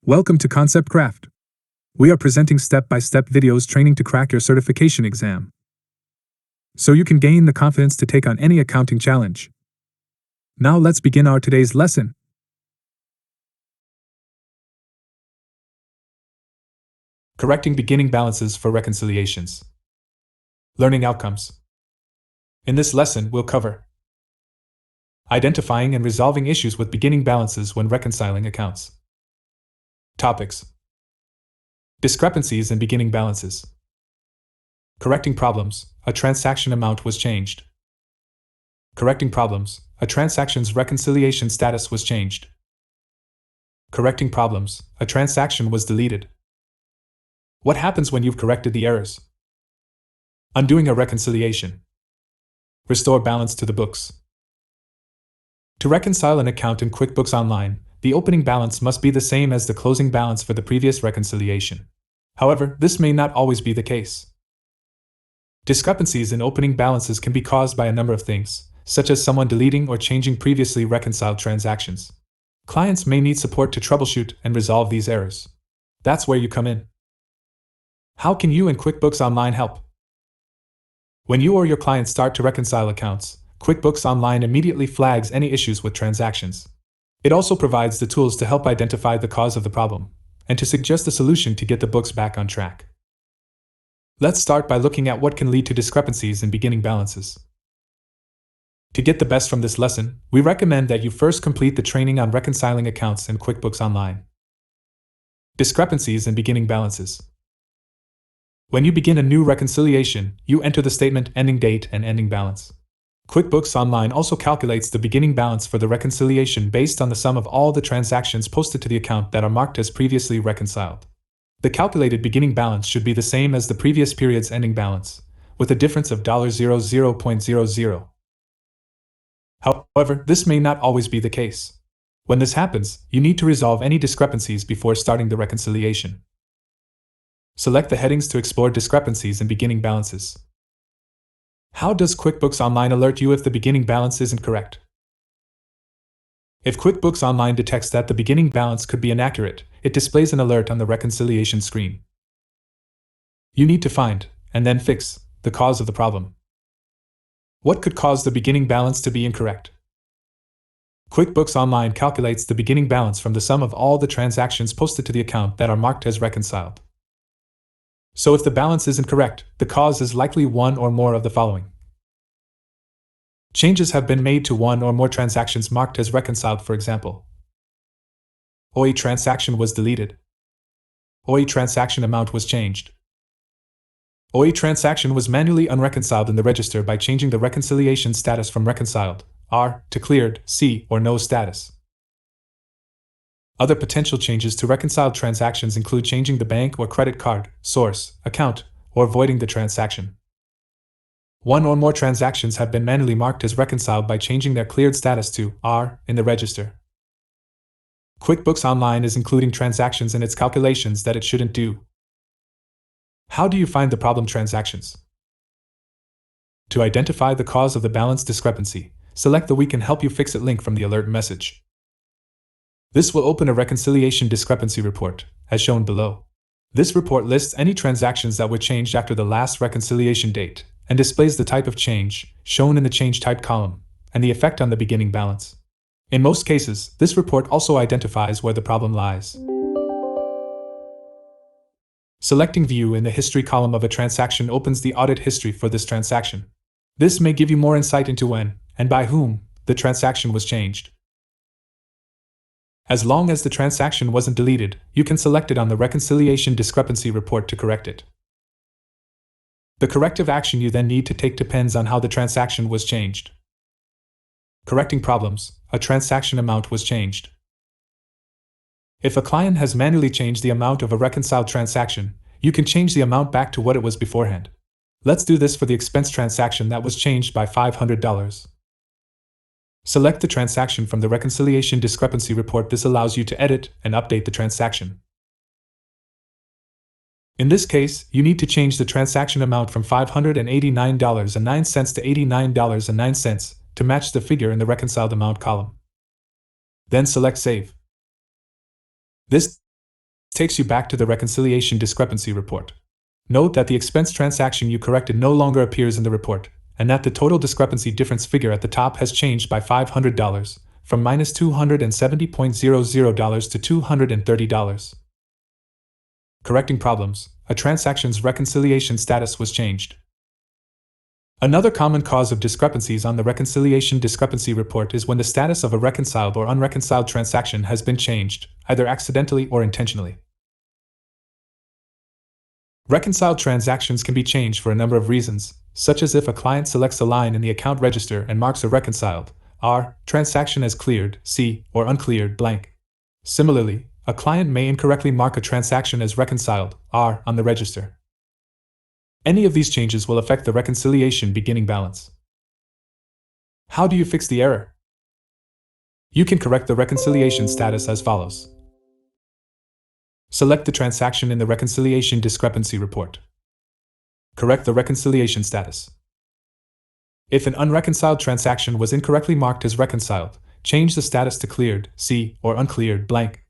Welcome to Concept Craft. We are presenting step-by-step videos training to crack your certification exam, so you can gain the confidence to take on any accounting challenge. Now let's begin our today's lesson. Correcting beginning balances for reconciliations. Learning outcomes. In this lesson, we'll cover identifying and resolving issues with beginning balances when reconciling accounts. Topics: discrepancies in beginning balances. Correcting problems, a transaction amount was changed. Correcting problems, a transaction's reconciliation status was changed. Correcting problems, a transaction was deleted. What happens when you've corrected the errors? Undoing a reconciliation. Restore balance to the books. To reconcile an account in QuickBooks Online, the opening balance must be the same as the closing balance for the previous reconciliation. However, this may not always be the case. Discrepancies in opening balances can be caused by a number of things, such as someone deleting or changing previously reconciled transactions. Clients may need support to troubleshoot and resolve these errors. That's where you come in. How can you and QuickBooks Online help? When you or your client start to reconcile accounts, QuickBooks Online immediately flags any issues with transactions. It also provides the tools to help identify the cause of the problem, and to suggest a solution to get the books back on track. Let's start by looking at what can lead to discrepancies in beginning balances. To get the best from this lesson, we recommend that you first complete the training on reconciling accounts in QuickBooks Online. Discrepancies in beginning balances. When you begin a new reconciliation, you enter the statement ending date and ending balance. QuickBooks Online also calculates the beginning balance for the reconciliation based on the sum of all the transactions posted to the account that are marked as previously reconciled. The calculated beginning balance should be the same as the previous period's ending balance, with a difference of $00.00. However, this may not always be the case. When this happens, you need to resolve any discrepancies before starting the reconciliation. Select the headings to explore discrepancies in beginning balances. How does QuickBooks Online alert you if the beginning balance isn't correct? If QuickBooks Online detects that the beginning balance could be inaccurate, it displays an alert on the reconciliation screen. You need to find, and then fix, the cause of the problem. What could cause the beginning balance to be incorrect? QuickBooks Online calculates the beginning balance from the sum of all the transactions posted to the account that are marked as reconciled. So if the balance isn't correct, the cause is likely one or more of the following. Changes have been made to one or more transactions marked as reconciled, for example. OE transaction was deleted. OE transaction amount was changed. OE transaction was manually unreconciled in the register by changing the reconciliation status from reconciled, R, to cleared, C, or no status. Other potential changes to reconciled transactions include changing the bank or credit card, source, account, or voiding the transaction. One or more transactions have been manually marked as reconciled by changing their cleared status to R in the register. QuickBooks Online is including transactions in its calculations that it shouldn't do. How do you find the problem transactions? To identify the cause of the balance discrepancy, select the "We can help you fix it" link from the alert message. This will open a reconciliation discrepancy report, as shown below. This report lists any transactions that were changed after the last reconciliation date, and displays the type of change, shown in the change type column, and the effect on the beginning balance. In most cases, this report also identifies where the problem lies. Selecting View in the History column of a transaction opens the audit history for this transaction. This may give you more insight into when, and by whom, the transaction was changed. As long as the transaction wasn't deleted, you can select it on the reconciliation discrepancy report to correct it. The corrective action you then need to take depends on how the transaction was changed. Correcting problems, a transaction amount was changed. If a client has manually changed the amount of a reconciled transaction, you can change the amount back to what it was beforehand. Let's do this for the expense transaction that was changed by $500. Select the transaction from the reconciliation discrepancy report. This allows you to edit and update the transaction. In this case, you need to change the transaction amount from $589.09 to $89.09 to match the figure in the reconciled amount column. Then select Save. This takes you back to the reconciliation discrepancy report. Note that the expense transaction you corrected no longer appears in the report, and that the total discrepancy difference figure at the top has changed by $500, from -$270.00 to $230. Correcting problems. A transaction's reconciliation status was changed. Another common cause of discrepancies on the reconciliation discrepancy report is when the status of a reconciled or unreconciled transaction has been changed, either accidentally or intentionally. Reconciled transactions can be changed for a number of reasons, such as if a client selects a line in the account register and marks a reconciled R transaction as cleared, C, or uncleared blank. Similarly, a client may incorrectly mark a transaction as reconciled R on the register. Any of these changes will affect the reconciliation beginning balance. How do you fix the error? You can correct the reconciliation status as follows. Select the transaction in the reconciliation discrepancy report. Correct the reconciliation status. If an unreconciled transaction was incorrectly marked as reconciled, change the status to cleared, C, or uncleared blank.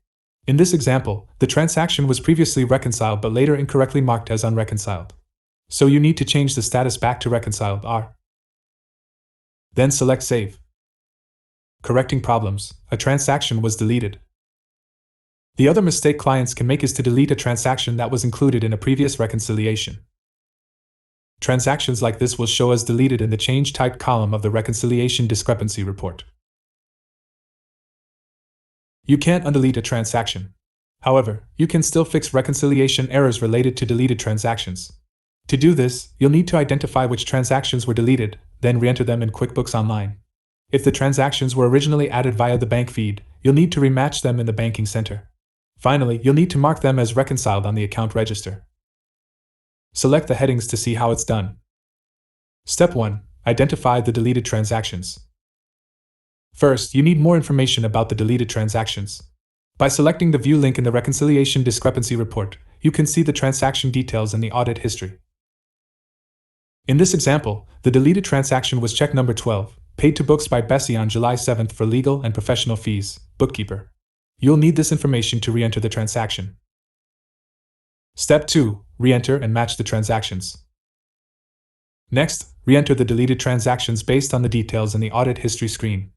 In this example, the transaction was previously reconciled but later incorrectly marked as unreconciled. So you need to change the status back to reconciled R. Then select Save. Correcting problems. A transaction was deleted. The other mistake clients can make is to delete a transaction that was included in a previous reconciliation. Transactions like this will show as deleted in the Change Type column of the reconciliation discrepancy report. You can't undelete a transaction. However, you can still fix reconciliation errors related to deleted transactions. To do this, you'll need to identify which transactions were deleted, then re-enter them in QuickBooks Online. If the transactions were originally added via the bank feed, you'll need to rematch them in the banking center. Finally, you'll need to mark them as reconciled on the account register. Select the headings to see how it's done. Step 1. Identify the deleted transactions. First, you need more information about the deleted transactions. By selecting the View link in the Reconciliation Discrepancy Report, you can see the transaction details in the audit history. In this example, the deleted transaction was check number 12, paid to books by Bessie on July 7th for legal and professional fees, bookkeeper. You'll need this information to re-enter the transaction. Step 2. Re-enter and match the transactions. Next, re-enter the deleted transactions based on the details in the audit history screen.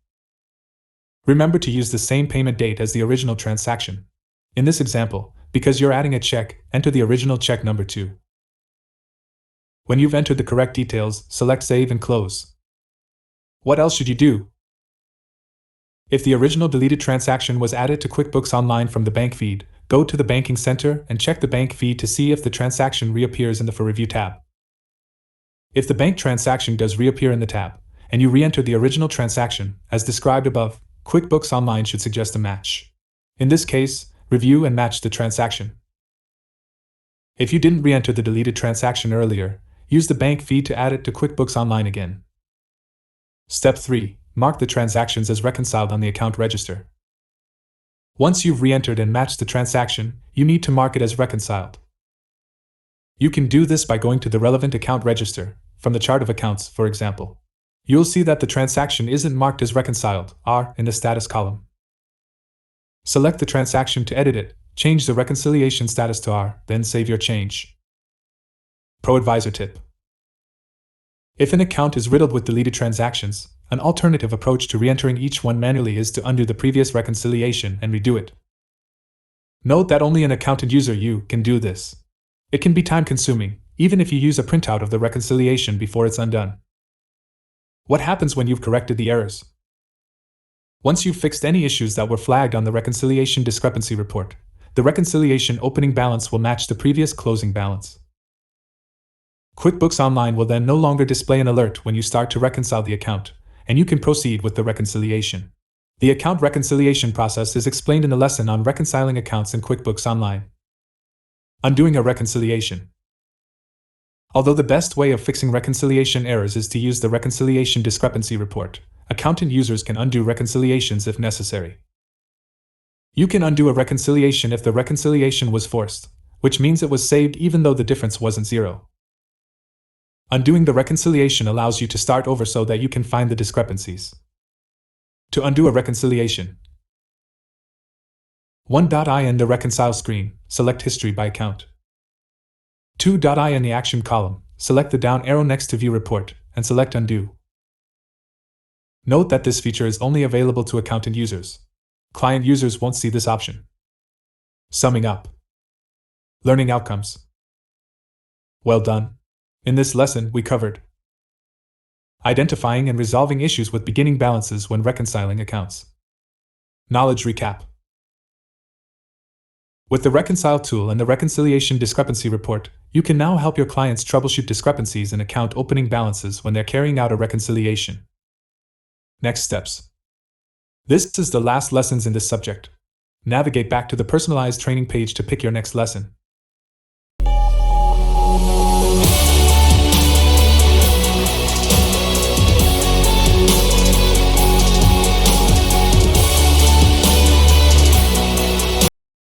Remember to use the same payment date as the original transaction. In this example, because you're adding a check, enter the original check number 2. When you've entered the correct details, select Save and Close. What else should you do? If the original deleted transaction was added to QuickBooks Online from the bank feed, go to the Banking Center and check the bank feed to see if the transaction reappears in the For Review tab. If the bank transaction does reappear in the tab, and you re-enter the original transaction, as described above, QuickBooks Online should suggest a match. In this case, review and match the transaction. If you didn't re-enter the deleted transaction earlier, use the bank feed to add it to QuickBooks Online again. Step 3. Mark the transactions as reconciled on the account register. Once you've re-entered and matched the transaction, you need to mark it as reconciled. You can do this by going to the relevant account register, from the chart of accounts, for example. You'll see that the transaction isn't marked as reconciled, R, in the status column. Select the transaction to edit it, change the reconciliation status to R, then save your change. Pro Advisor Tip. If an account is riddled with deleted transactions, an alternative approach to re-entering each one manually is to undo the previous reconciliation and redo it. Note that only an accountant user you can do this. It can be time-consuming, even if you use a printout of the reconciliation before it's undone. What happens when you've corrected the errors? Once you've fixed any issues that were flagged on the reconciliation discrepancy report, the reconciliation opening balance will match the previous closing balance. QuickBooks Online will then no longer display an alert when you start to reconcile the account, and you can proceed with the reconciliation. The account reconciliation process is explained in the lesson on reconciling accounts in QuickBooks Online. Undoing a reconciliation. Although the best way of fixing reconciliation errors is to use the reconciliation discrepancy report, accountant users can undo reconciliations if necessary. You can undo a reconciliation if the reconciliation was forced, which means it was saved even though the difference wasn't zero. Undoing the reconciliation allows you to start over so that you can find the discrepancies. To undo a reconciliation. 1. In the Reconcile screen, select History by Account. 2.I in the Action column, select the down arrow next to View Report, and select Undo. Note that this feature is only available to accountant users. Client users won't see this option. Summing up. Learning outcomes. Well done. In this lesson, we covered identifying and resolving issues with beginning balances when reconciling accounts. Knowledge recap. With the Reconcile tool and the Reconciliation Discrepancy Report, you can now help your clients troubleshoot discrepancies in account opening balances when they're carrying out a reconciliation. Next steps. This is the last lessons in this subject. Navigate back to the personalized training page to pick your next lesson.